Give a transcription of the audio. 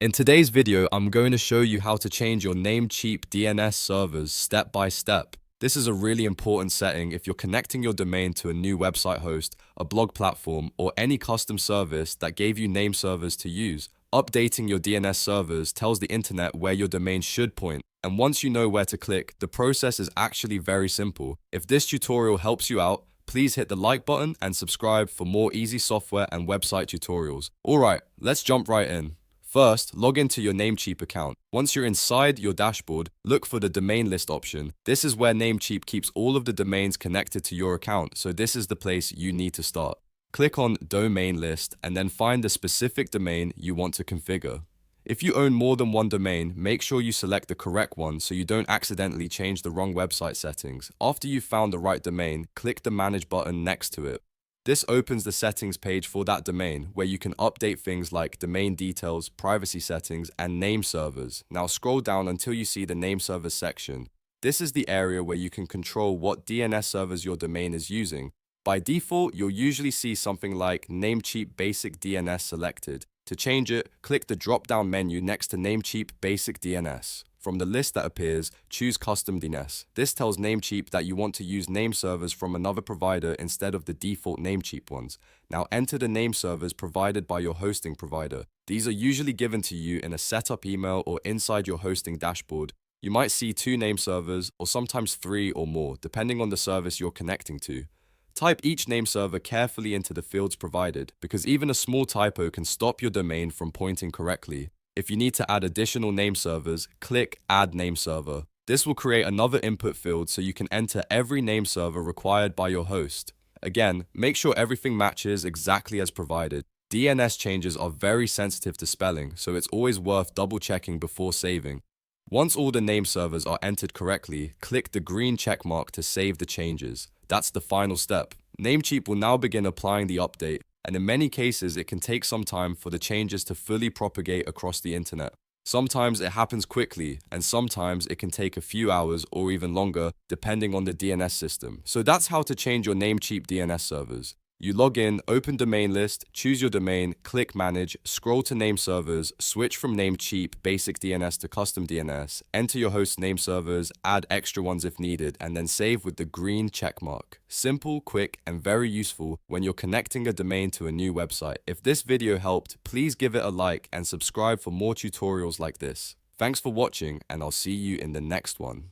In today's video, I'm going to show you how to change your Namecheap DNS servers step by step. This is a really important setting if you're connecting your domain to a new website host, a blog platform, or any custom service that gave you name servers to use. Updating your DNS servers tells the internet where your domain should point, and once you know where to click, the process is actually very simple. If this tutorial helps you out, please hit the like button and subscribe for more easy software and website tutorials. Alright, let's jump right in. First, log into your Namecheap account. Once you're inside your dashboard, look for the domain list option. This is where Namecheap keeps all of the domains connected to your account, so this is the place you need to start. Click on Domain List and then find the specific domain you want to configure. If you own more than one domain, make sure you select the correct one so you don't accidentally change the wrong website settings. After you've found the right domain, click the Manage button next to it. This opens the settings page for that domain, where you can update things like domain details, privacy settings, and name servers. Now scroll down until you see the name servers section. This is the area where you can control what DNS servers your domain is using. By default, you'll usually see something like Namecheap BasicDNS selected. To change it, click the drop-down menu next to Namecheap BasicDNS. From the list that appears, choose Custom DNS. This tells Namecheap that you want to use name servers from another provider instead of the default Namecheap ones. Now enter the name servers provided by your hosting provider. These are usually given to you in a setup email or inside your hosting dashboard. You might see 2 name servers, or sometimes 3 or more, depending on the service you're connecting to. Type each name server carefully into the fields provided, because even a small typo can stop your domain from pointing correctly. If you need to add additional name servers, click Add Name Server. This will create another input field so you can enter every name server required by your host. Again, make sure everything matches exactly as provided. DNS changes are very sensitive to spelling, so it's always worth double checking before saving. Once all the name servers are entered correctly, click the green check mark to save the changes. That's the final step. Namecheap will now begin applying the update, and in many cases it can take some time for the changes to fully propagate across the internet. Sometimes it happens quickly, and sometimes it can take a few hours or even longer, depending on the DNS system. So that's how to change your Namecheap DNS servers. You log in, open domain list, choose your domain, click manage, scroll to name servers, switch from Namecheap BasicDNS to Custom DNS, enter your host's name servers, add extra ones if needed, and then save with the green check mark. Simple, quick, and very useful when you're connecting a domain to a new website. If this video helped, please give it a like and subscribe for more tutorials like this. Thanks for watching, and I'll see you in the next one.